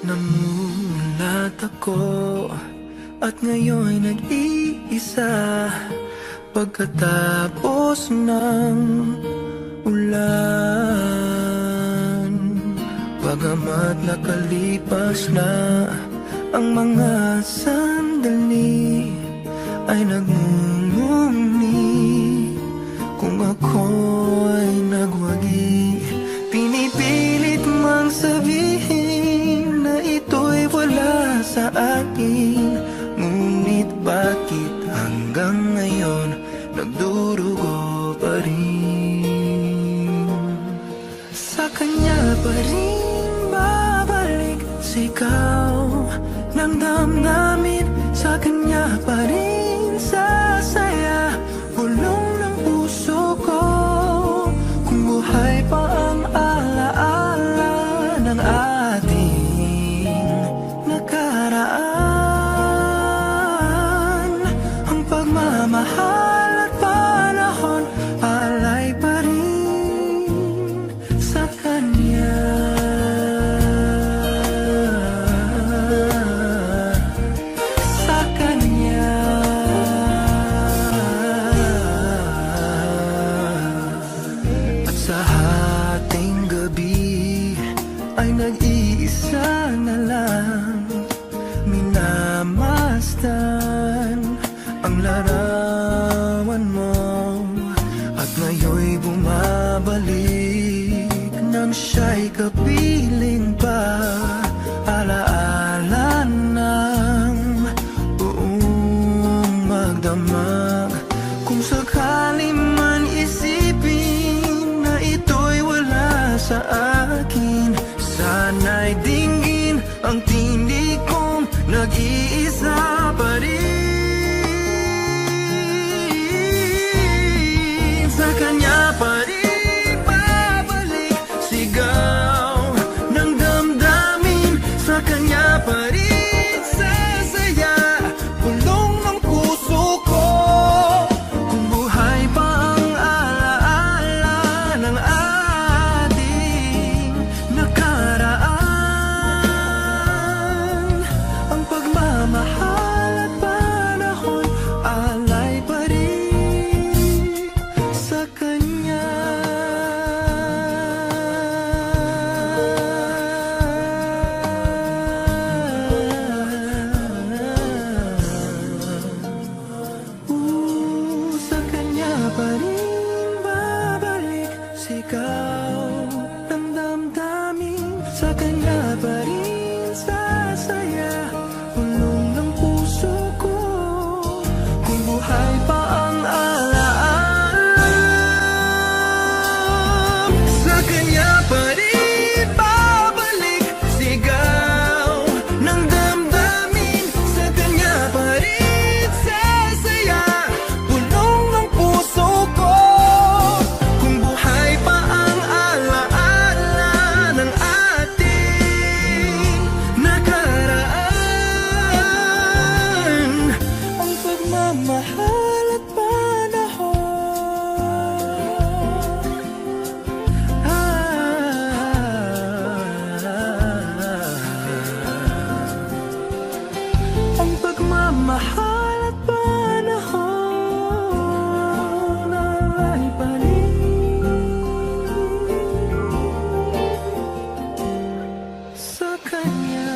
Namulat ako at ngayon nag-iisa pagkatapos ng ulan. Bagamat nakalipas na ang mga sandali, ay nagmumuni kung ako'y nagwagi. Pinipilit mang sabihin na ito'y wala sa akin, ngunit bakit hanggang ngayon nagdurugo pa rin? Sa kanya pa rin babalik sigaw ng damdamin, sa kanya pa rin sasaya bulong ng puso ko. Kung buhay pa ang alaala ng ating nakaraan, ang pagmamahal at panahon alay pa rin sa kanya. Sa kanya. At sa hating gabi ay nag-iisa na lang, minamasdan ang larawan mo. At ngayon'y bumabalik nang siya'y kapiling pa, alaala ng buong magdamag. Kung sakali man isipin na ito'y wala sa akin, sana'y dinggin ang tinig kong nag-iisa pa rin. Sa kanya pa rin babalik sigaw ng damdamin, sa kanya pa rin sasaya bulong ng puso ko. Kung buhay pa ang alaala ng ating nakaraan, ang pagmamahal at panahon alay pa rin sa kanya. Sa kanya pa rin babalik sigaw ng damdamin, sa kanya pa rin sasaya bulong ng puso ko. Kung buhay pa ang alaala, sa kanya pa rin babalik sigaw ng damdamin, sa kanya pa rin sasaya bulong ng puso ko. Kung buhay pa ang alaala ng ating nakaraan, ang pagmamahal at panahon ang pagmamahal at panahon ay pa rin sa kanya. Sa kanya.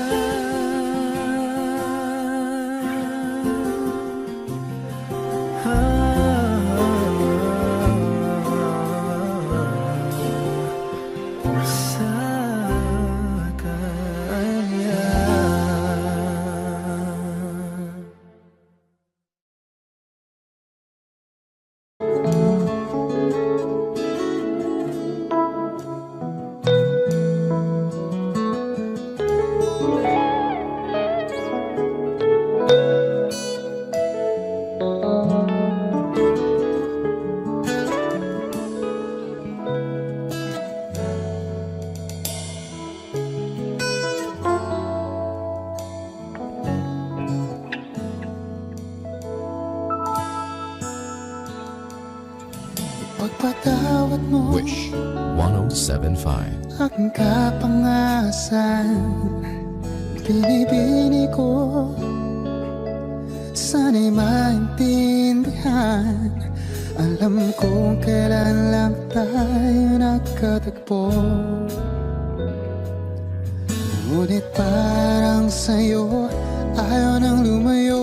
Pagpatawad mo Wish 107.5. aking kapangasan, binibini ko. Sana'y maintindihan. Alam kong kailan lang tayo nagkatagpo. Ngunit parang sa'yo ayaw nang lumayo.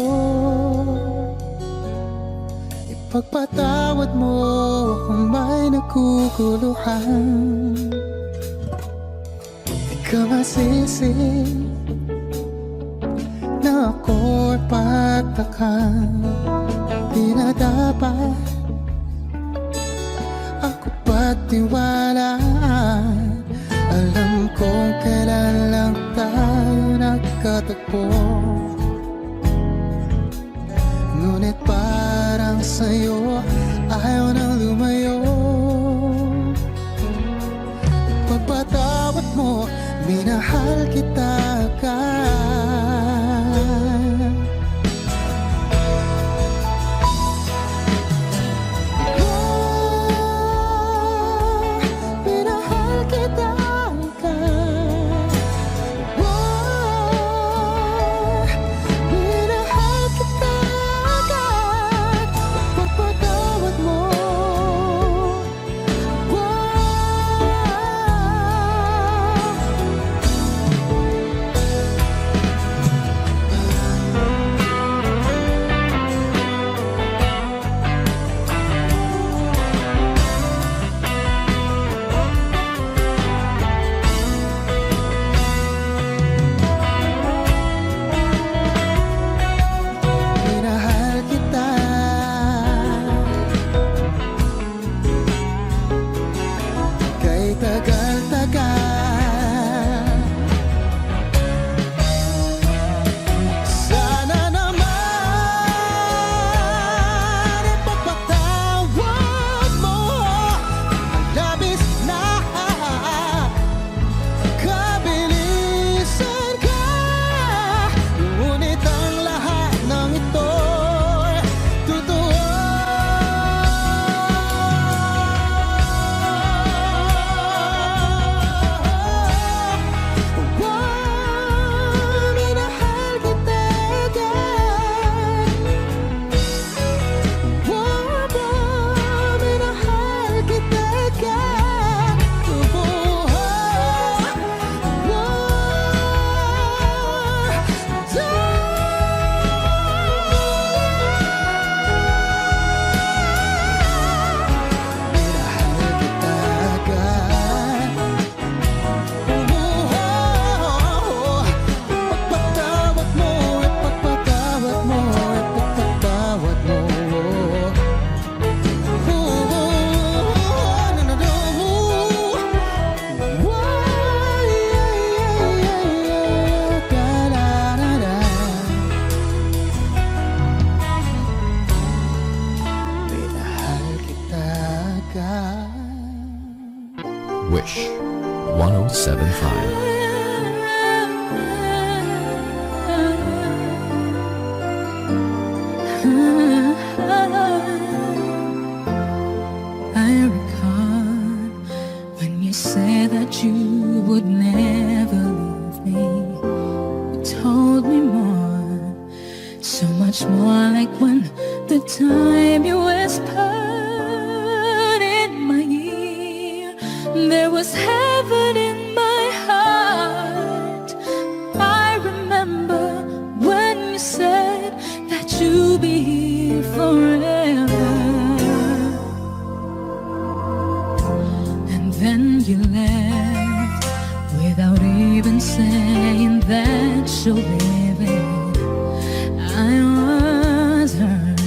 Ipagpatawad mo kung may naguguluhan. Di ka masisi na ako'y pagtakan. Di na dapat ako patiwalaan. Alam kong kailan lang tayo nagkatagpo. Ngunit parang sa'yo ayaw nang lumayo. Pagpatawad mo, minahal kita agad. Minahal kita agad. Minahal kita agad. Pagpatawad mo. Minahal kita. Kay tagal-tagal. Sana naman ipagpatawad mo. Ang labis na kabilisan ka. Ngunit ang lahat ng ito'y totoo. Minahal kita agad. Minahal kita agad. Minahal kita agad. Ipagpatawad mo, ipagpatawad mo, ipagpatawad mo. Minahal kita agad. Wish 1075. I recall when you said that you would never leave me. You told me more, so much more, like when the time you whispered in my ear. There was heaven in my heart. I remember when you said that you'd be here forever. And then you left without even saying that you're leaving. I was hurt,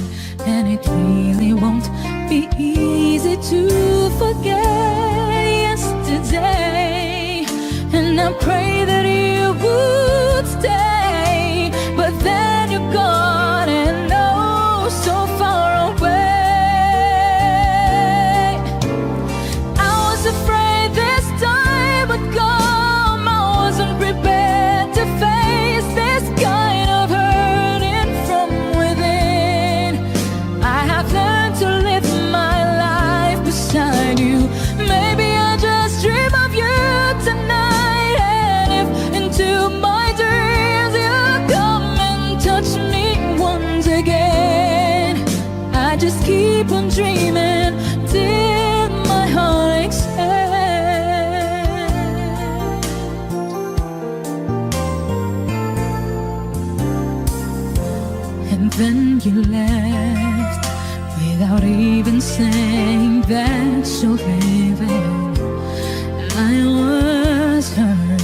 and it really won't be easy to forget yesterday. And I pray that you would stay, but then you're gone and oh, so far away. I was afraid this time would come. I wasn't prepared to face this Then you left without even saying that you're leaving. I was hurt,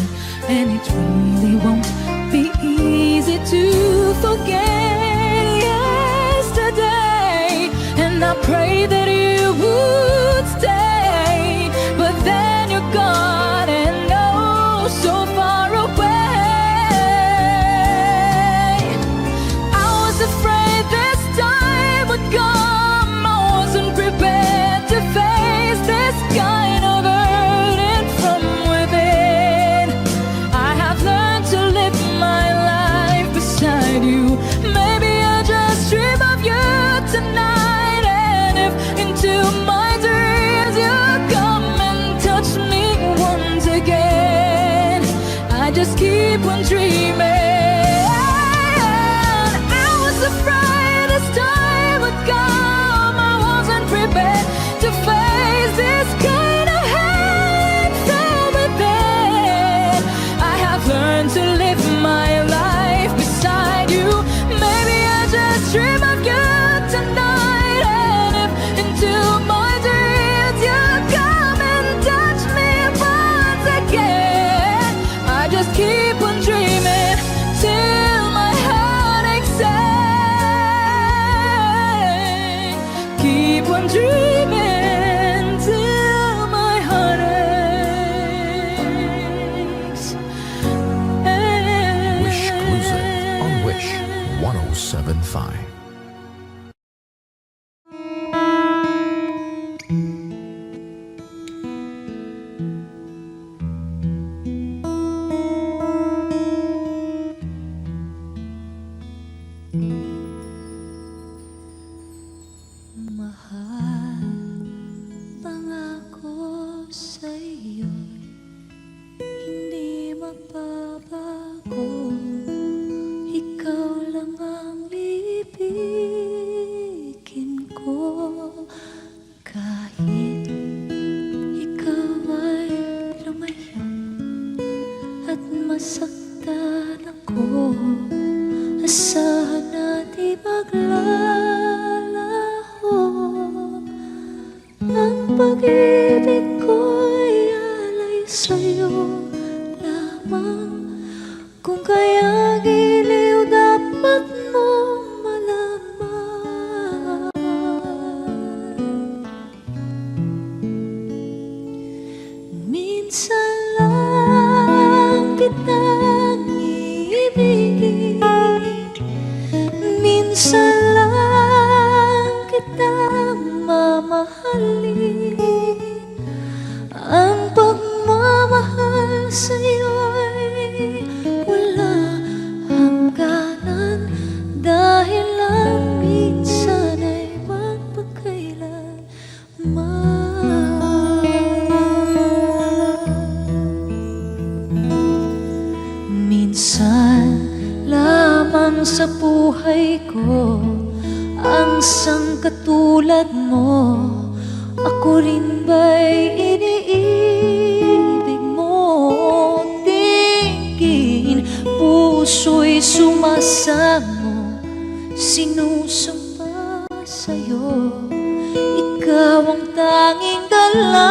and it really won't be easy to forget yesterday. And I pray that you would stay, but then you're gone and oh, so far away. I was afraid this time would come. I wasn't prepared to face this kind of burden from within. I have learned to live my life beside you. Maybe I just dream of you tonight, and if into my dreams you come and touch me once again, I just keep on dreaming. I was afraid this time would come. I wasn't prepared to face this kind of hate from within. I have learned to live my life beside you. Maybe I just dream of you tonight, and if into my dreams you come and touch me once again, I just keep on dreaming till my heart aches. Keep on dreaming till my heart aches. Wish Exclusive on Wish 1075. Mahal, pangako sa'yo'y hindi mababago. Ikaw lang ang ibigin ko. Kahit ikaw ay lumayo at masaktan ako, asahan na di maglalaho. Ang pag-ibig ko'y alay sa'yo lamang. Kung kaya giliw dapat mong malaman. Minsan lang kitang iibigin, minsan lang kitang mamahalin. Ang pagmamahal sa'yo'y wala hangganan, dahil lang minsan ay magpakailanman. Minsan lamang sa buhay ko ang sangkatulad mo. Ako rin ba'y iniibig mo? Tingin, puso'y sumasamo, sinusumpa sa'yo. Ikaw ang tanging dala